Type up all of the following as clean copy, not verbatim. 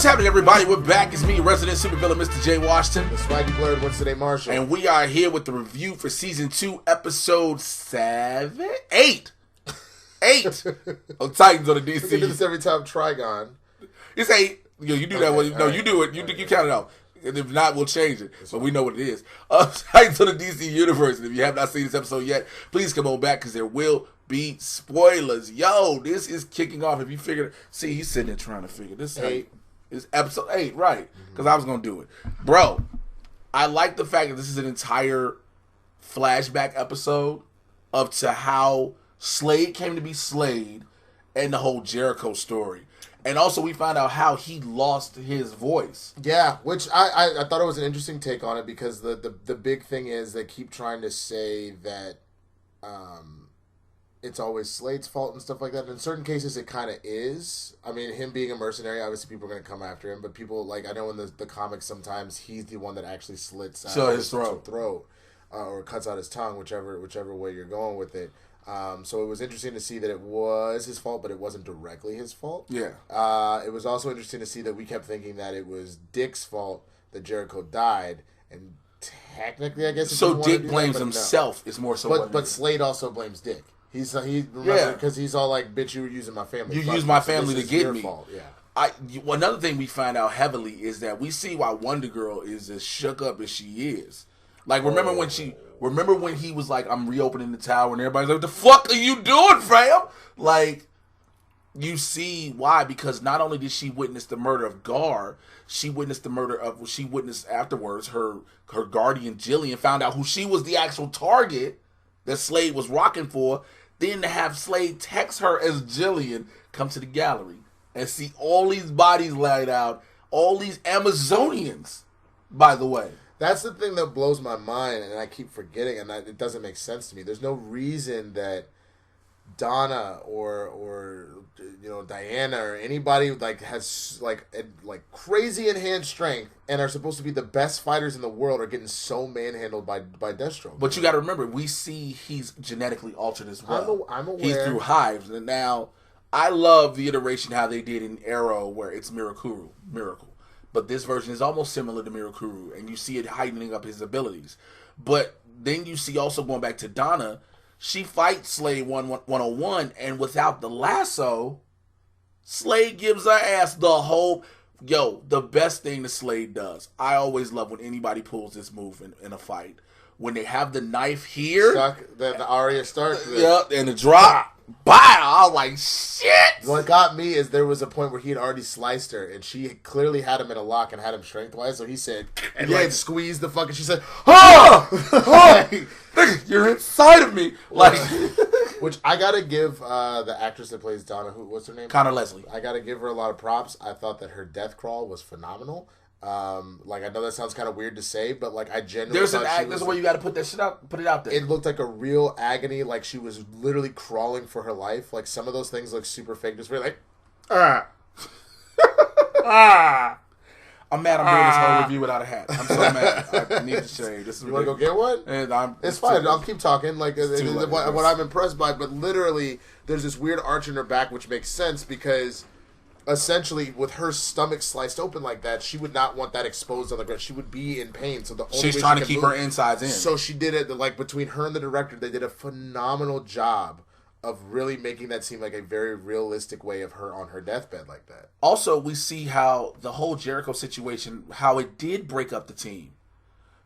What's happening, everybody? We're back. It's me, resident supervillain, Mr. J. Washington. The swaggy BLERD, Winston A. Marshall. And we are here with the review for Season 2, Episode 8 of Titans on the DC. We do this every time, Trigon. It's 8. Yo, you do that one. No, you do it. You count it out. And if not, we'll change it. But we know what it is. Titans on the DC Universe. And if you have not seen this episode yet, please come on back because there will be spoilers. Yo, this is kicking off. If you figured, see, he's sitting there trying to figure this out. It's episode 8, right? Because I was going to do it. Bro, I like the fact that this is an entire flashback episode up to how Slade came to be Slade and the whole Jericho story. And also we find out how he lost his voice. Yeah, which I thought it was an interesting take on it because the big thing is they keep trying to say that it's always Slade's fault and stuff like that. In certain cases, it kind of is. I mean, him being a mercenary, obviously people are going to come after him. But people, like, I know in the comics sometimes he's the one that actually slits out his throat or cuts out his tongue, whichever way you're going with it. So it was interesting to see that it was his fault, but it wasn't directly his fault. Yeah. It was also interesting to see that we kept thinking that it was Dick's fault that Jericho died. And technically, I guess... So Dick blames himself. No. It's more so... But Slade also blames Dick. Because he's all like, bitch, you were using my family. You used my family to get me. Fault. Yeah. Another thing we find out heavily is that we see why Wonder Girl is as shook up as she is. Like, remember when he was like, I'm reopening the tower, and everybody's like, what the fuck are you doing, fam? Like, you see why, because not only did she witness the murder of Gar, she witnessed afterwards her guardian Jillian found out who she was the actual target that Slade was rocking for. Then to have Slade text her as Jillian, come to the gallery and see all these bodies laid out, all these Amazonians, by the way. That's the thing that blows my mind, and I keep forgetting, and it doesn't make sense to me. There's no reason that Donna or Diana or anybody like has like crazy enhanced strength and are supposed to be the best fighters in the world are getting so manhandled by Deathstroke. But you got to remember, we see he's genetically altered as well. I'm aware. He's through hives, and now I love the iteration how they did in Arrow where it's Miracle. But this version is almost similar to Mirakuru, and you see it heightening up his abilities. But then you see also going back to Donna, she fights Slade 101, and without the lasso, Slade gives her ass the whole... Yo, the best thing that Slade does, I always love when anybody pulls this move in a fight. When they have the knife here... the Arya Stark... Yep, and the drop... Bow! I was like, shit! What got me is there was a point where he had already sliced her, and she clearly had him in a lock and had him strength-wise, so he said, squeezed the fucking... She said, you're inside of me! Like, which I gotta give the actress that plays Donna, what's her name? Connor Leslie. I gotta give her a lot of props. I thought that her death crawl was phenomenal. I know that sounds kind of weird to say, but like I genuinely there's a way you got to put it out there. It looked like a real agony, like she was literally crawling for her life. Like some of those things look super fake. Just really like, I'm mad I'm doing this whole review without a hat. I'm so mad. I need to shave. This is you want to go get one? And it's fine. I'll keep talking. Like what I'm impressed by, but literally, there's this weird arch in her back, which makes sense because. Essentially, with her stomach sliced open like that, she would not want that exposed on the ground. She would be in pain. So she's trying to keep her insides in. So she did it. Like between her and the director, they did a phenomenal job of really making that seem like a very realistic way of her on her deathbed like that. Also, we see how the whole Jericho situation, how it did break up the team.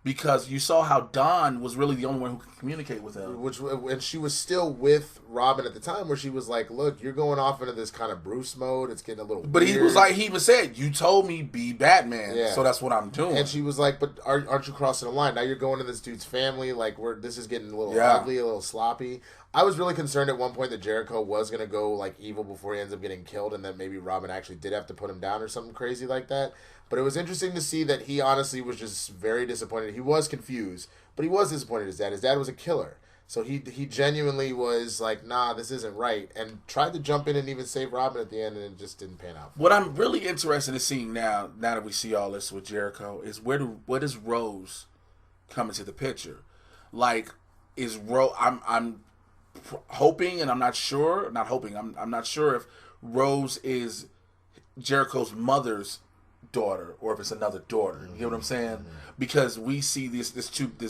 Because you saw how Dawn was really the only one who could communicate with him. And she was still with Robin at the time where she was like, look, you're going off into this kind of Bruce mode. It's getting a little But weird. He was like, he even said, you told me be Batman. Yeah. So that's what I'm doing. And she was like, but aren't you crossing the line? Now you're going to this dude's family. Like, this is getting a little ugly, a little sloppy. I was really concerned at one point that Jericho was going to go like evil before he ends up getting killed and that maybe Robin actually did have to put him down or something crazy like that. But it was interesting to see that he honestly was just very disappointed. He was confused, but he was disappointed his dad. His dad was a killer. So he genuinely was like, nah, this isn't right. And tried to jump in and even save Robin at the end, and it just didn't pan out. What I'm really interested in seeing now that we see all this with Jericho, is where does Rose come into the picture? Like, is Rose... I'm hoping, and I'm not sure... Not hoping. I'm not sure if Rose is Jericho's mother's daughter or if it's another daughter. You get what I'm saying? Because we see this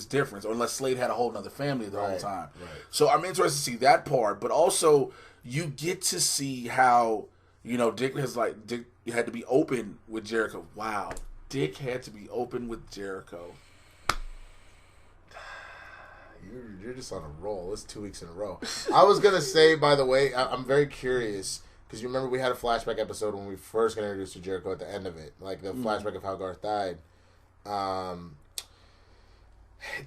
difference, or unless Slade had a whole other family the whole time. Right. So I'm interested to see that part, but also you get to see how, you know, Dick had to be open with Jericho. Wow. Dick had to be open with Jericho. You're just on a roll. It's 2 weeks in a row. I was going to say, by the way, I'm very curious, because you remember we had a flashback episode when we first got introduced to Jericho at the end of it, like the flashback of how Garth died.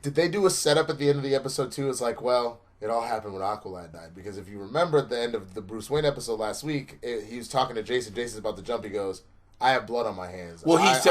Did they do a setup at the end of the episode too? It's like, well, it all happened when Aqualad died. Because if you remember at the end of the Bruce Wayne episode last week, he was talking to Jason. Jason's about to jump. He goes, I have blood on my hands. Well, this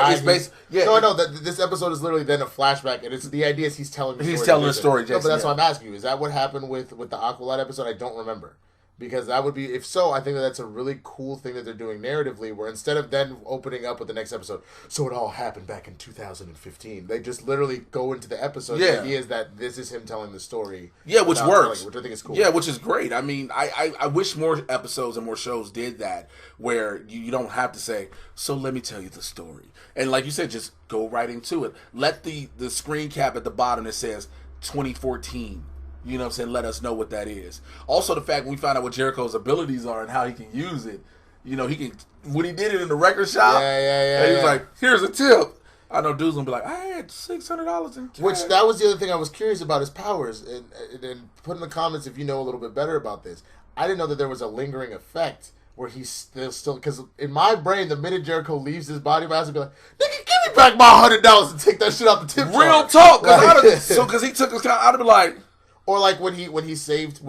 episode is literally then a flashback, and it's the idea is he's telling the story. He's telling the story, Jason. No, but that's why I'm asking you. Is that what happened with the Aqualad episode? I don't remember. Because that would be, if so, I think that's a really cool thing that they're doing narratively, where instead of then opening up with the next episode, so it all happened back in 2015, they just literally go into the episode. Yeah. The idea is that this is him telling the story. Yeah, which works. Which I think is cool. Yeah, which is great. I mean, I wish more episodes and more shows did that, where you don't have to say, so let me tell you the story. And like you said, just go right into it. Let the screen cap at the bottom that says 2014. You know what I'm saying? Let us know what that is. Also, the fact when we find out what Jericho's abilities are and how he can use it, you know, he can, when he did it in the record shop, and he was like, here's a tip. I know dudes gonna be like, I had $600 in cash. Which, that was the other thing I was curious about, his powers. And put in the comments if you know a little bit better about this. I didn't know that there was a lingering effect where he's still, because in my brain, the minute Jericho leaves his body, I would be like, nigga, give me back my $100 and take that shit off the tip jar. Real talk. Because he took his kind, I'd have been like, or like when he saved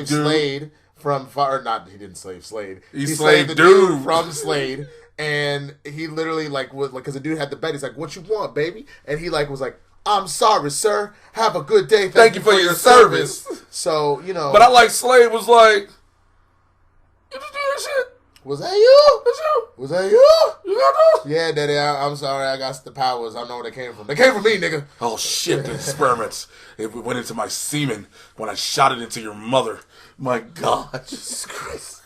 Slade from, or not, he didn't save Slade. He saved the dude from Slade, and he literally because the dude had the bet. He's like, "What you want, baby?" And he was like, "I'm sorry, sir. Have a good day. Thank you for your service." So But I like Slade was like, "You just do that shit." Was that you? That's you. Was that you? You got those? Yeah, Daddy, I'm sorry. I got the powers. I know where they came from. They came from me, nigga. Oh, shit. The experiments. It went into my semen when I shot it into your mother. My God. Jesus Christ.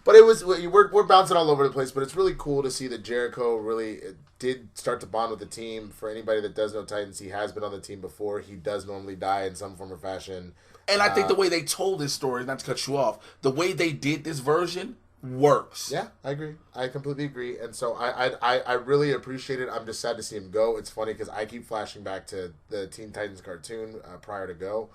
But it was, we're bouncing all over the place, but it's really cool to see that Jericho really did start to bond with the team. For anybody that does know Titans, he has been on the team before. He does normally die in some form or fashion. And I think the way they told this story, not to cut you off, the way they did this version works. Yeah, I agree. I completely agree. And so I really appreciate it. I'm just sad to see him go. It's funny because I keep flashing back to the Teen Titans cartoon prior to Go.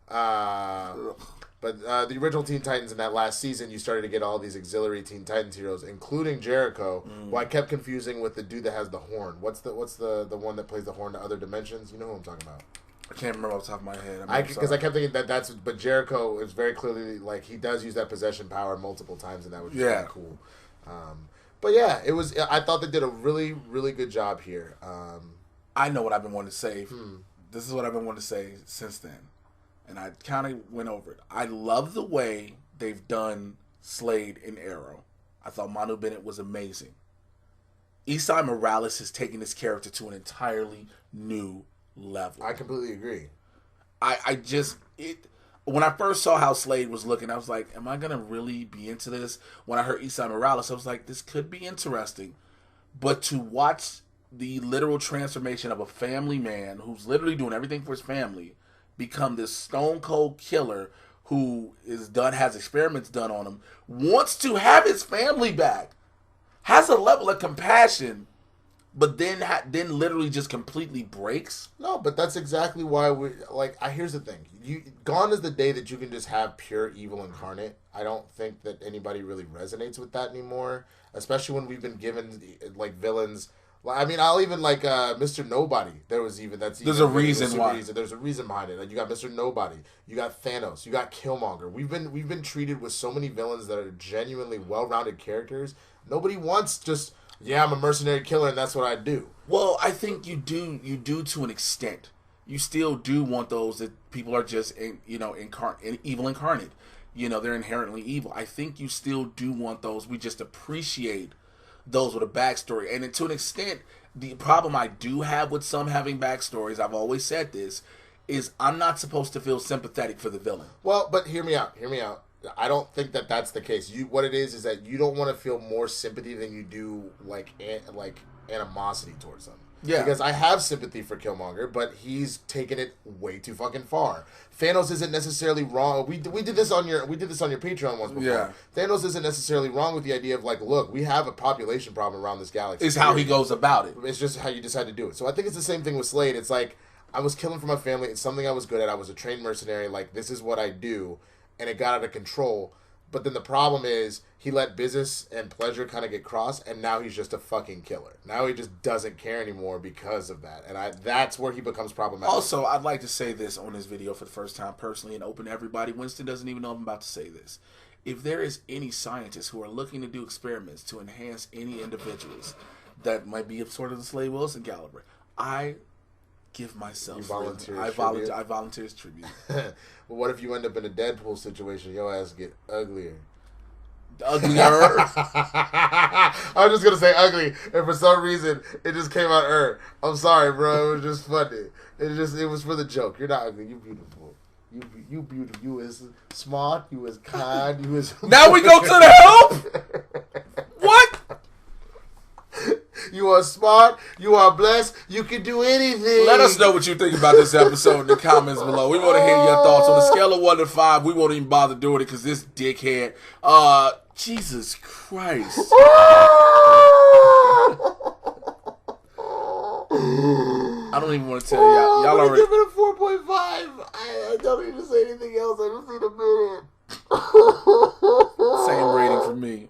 But the original Teen Titans in that last season, you started to get all these auxiliary Teen Titans heroes, including Jericho, who I kept confusing with the dude that has the horn. What's the one that plays the horn to other dimensions? You know who I'm talking about. I can't remember off the top of my head. Because I kept thinking but Jericho is very clearly, he does use that possession power multiple times, and that was really cool. But yeah, it was. I thought they did a really, really good job here. I know what I've been wanting to say. This is what I've been wanting to say since then, and I kind of went over it. I love the way they've done Slade and Arrow. I thought Manu Bennett was amazing. Esai Morales has taken this character to an entirely new level. I completely agree. When I first saw how Slade was looking, I was like, am I gonna really be into this? When I heard Esai Morales, I was like, this could be interesting. But to watch the literal transformation of a family man who's literally doing everything for his family become this stone cold killer who has experiments done on him, wants to have his family back, has a level of compassion, but then literally just completely breaks. No, but that's exactly why here's the thing. Gone is the day that you can just have pure evil incarnate. I don't think that anybody really resonates with that anymore, especially when we've been given villains. I mean, I'll even Mr. Nobody. There's a reason why. There's a reason behind it. You got Mr. Nobody. You got Thanos. You got Killmonger. We've been treated with so many villains that are genuinely well-rounded characters. Nobody wants just, I'm a mercenary killer and that's what I do. Well, I think you do to an extent. You still do want those that people are just evil incarnate. They're inherently evil. I think you still do want those. We just appreciate those with a backstory. And to an extent, the problem I do have with some having backstories, I've always said this, is I'm not supposed to feel sympathetic for the villain. Well, but hear me out. I don't think that that's the case. What it is that you don't want to feel more sympathy than you do like animosity towards them. Yeah. Because I have sympathy for Killmonger, but he's taken it way too fucking far. Thanos isn't necessarily wrong. We did this on your Patreon once before. Yeah. Thanos isn't necessarily wrong with the idea of like, look, we have a population problem around this galaxy. It's how he goes about it. It's just how you decide to do it. So I think it's the same thing with Slade. It's like, I was killing for my family. It's something I was good at. I was a trained mercenary. Like, this is what I do. And it got out of control. But then the problem is he let business and pleasure kind of get crossed, and now he's just a fucking killer. Now he just doesn't care anymore because of that. And that's where he becomes problematic. Also, I'd like to say this on this video for the first time personally and open to everybody. Winston doesn't even know I'm about to say this. If there is any scientists who are looking to do experiments to enhance any individuals that might be of sort of the Slade Wilson caliber, I give myself I volunteer as tribute. But what if you end up in a Deadpool situation? Your ass get uglier. Uglier. I was just gonna say ugly, and for some reason it just came out. I'm sorry, bro. It was just funny. It was for the joke. You're not ugly. You beautiful. You beautiful. You is smart. You is kind. You is. Now we go to the help. What? You are smart. You are blessed. You can do anything. Let us know what you think about this episode in the comments below. We want to hear your thoughts. On a scale of 1 to 5, we won't even bother doing it because this dickhead. Jesus Christ. I don't even want to tell y'all. Y'all already. Give it a 4.5. I don't need to say anything else. I just need a minute. Same rating for me.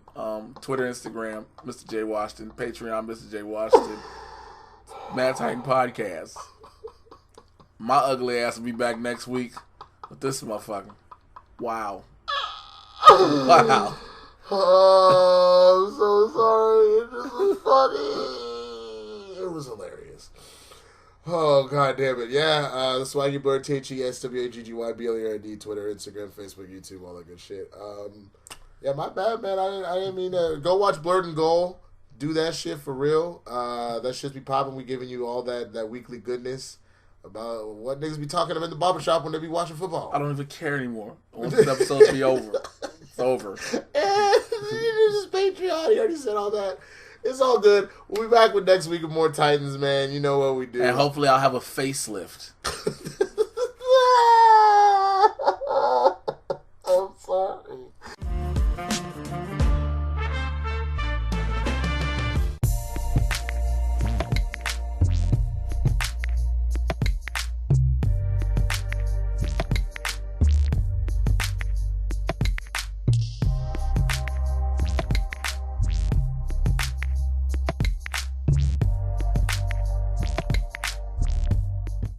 Twitter, Instagram, Mr. J Washington. Patreon, Mr. J Washington. Mad Titan Podcast. My ugly ass will be back next week with this motherfucker. Wow. Wow. Oh, I'm so sorry. It just was funny. It was hilarious. Oh, god damn it. Yeah, the Swaggy BLERD, THESWAGGY BLERD, Twitter, Instagram, Facebook, YouTube, all that good shit. Yeah, my bad, man. I didn't mean to. Go watch BLERD and GOAL. Do that shit for real. That shit be popping. We giving you all that weekly goodness about what niggas be talking about in the barbershop when they be watching football. I don't even care anymore. I want this episode to be over. It's over. And this is Patreon. He already said all that. It's all good. We'll be back with next week with more Titans, man. You know what we do. And hopefully I'll have a facelift.